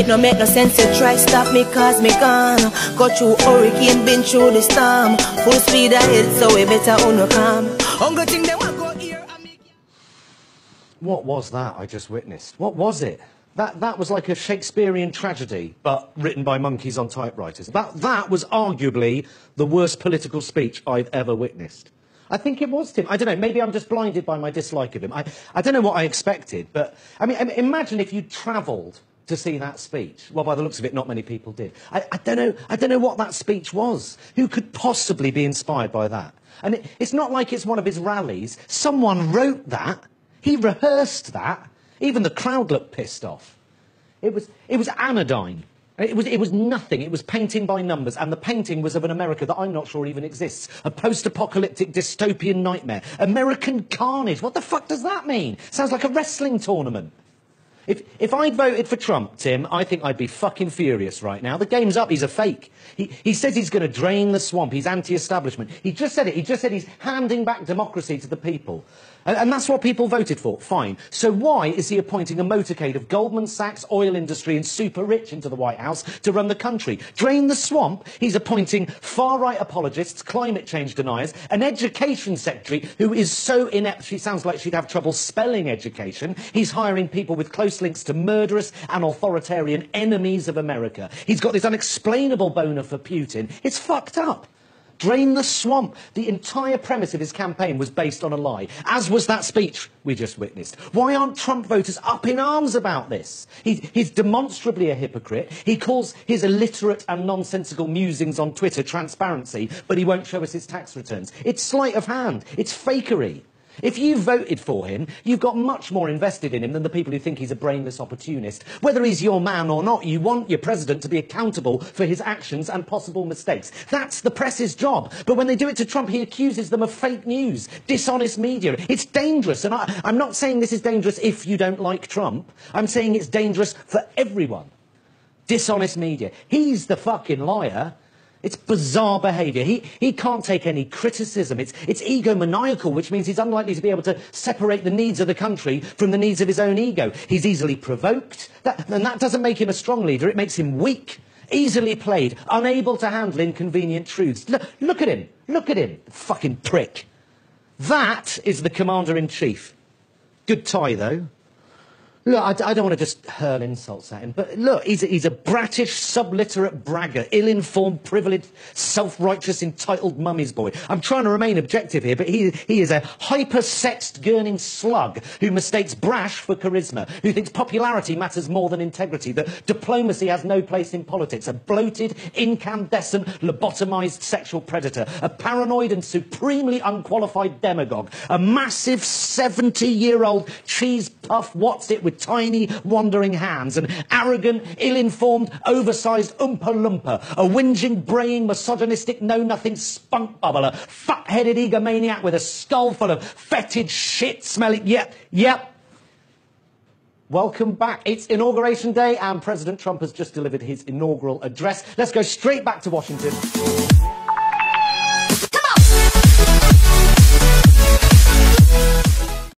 It no make no sense to try stop me cause me gone. Go through hurricane, been through the storm. Full speed ahead, so we better calm. What was that I just witnessed? What was it? That was like a Shakespearean tragedy, but written by monkeys on typewriters. That was arguably the worst political speech I've ever witnessed. I think it was, Tim. I don't know, maybe I'm just blinded by my dislike of him. I don't know what I expected, but, I mean, imagine if you travelled to see that speech. Well, by the looks of it, not many people did. I don't know what that speech was. Who could possibly be inspired by that? And it's not like it's one of his rallies. Someone wrote that. He rehearsed that. Even the crowd looked pissed off. It was anodyne. It was nothing. It was painting by numbers, and the painting was of an America that I'm not sure even exists. A post-apocalyptic dystopian nightmare. American carnage. What the fuck does that mean? Sounds like a wrestling tournament. If I'd voted for Trump, Tim, I think I'd be fucking furious right now. The game's up. He's a fake. He says he's going to drain the swamp. He's anti-establishment. He just said it. He just said he's handing back democracy to the people. And that's what people voted for. Fine. So why is he appointing a motorcade of Goldman Sachs, oil industry and super rich into the White House to run the country? Drain the swamp? He's appointing far-right apologists, climate change deniers, an education secretary who is so inept she sounds like she'd have trouble spelling education. He's hiring people with close links to murderous and authoritarian enemies of America. He's got this unexplainable boner for Putin. It's fucked up. Drain the swamp. The entire premise of his campaign was based on a lie, as was that speech we just witnessed. Why aren't Trump voters up in arms about this? He's demonstrably a hypocrite. He calls his illiterate and nonsensical musings on Twitter transparency, but he won't show us his tax returns. It's sleight of hand. It's fakery. If you voted for him, you've got much more invested in him than the people who think he's a brainless opportunist. Whether he's your man or not, you want your president to be accountable for his actions and possible mistakes. That's the press's job. But when they do it to Trump, he accuses them of fake news, dishonest media. It's dangerous. And I'm not saying this is dangerous if you don't like Trump. I'm saying it's dangerous for everyone. Dishonest media. He's the fucking liar. It's bizarre behaviour. He can't take any criticism. It's egomaniacal, which means he's unlikely to be able to separate the needs of the country from the needs of his own ego. He's easily provoked, and that doesn't make him a strong leader. It makes him weak, easily played, unable to handle inconvenient truths. Look at him. Look at him, fucking prick. That is the Commander-in-Chief. Good tie, though. Look, I don't want to just hurl insults at him, but look, he's a bratish, subliterate bragger, ill-informed, privileged, self-righteous, entitled mummy's boy. I'm trying to remain objective here, but he is a hyper-sexed, gurning slug who mistakes brash for charisma, who thinks popularity matters more than integrity, that diplomacy has no place in politics, a bloated, incandescent, lobotomized sexual predator, a paranoid and supremely unqualified demagogue, a massive 70-year-old cheese puff what's-it with tiny, wandering hands, an arrogant, ill-informed, oversized Oompa Loompa, a whinging, braying, misogynistic, know-nothing spunk bubble, a fat-headed egomaniac with a skull full of fetid, shit-smelling... Yep. Welcome back. It's Inauguration Day, and President Trump has just delivered his inaugural address. Let's go straight back to Washington.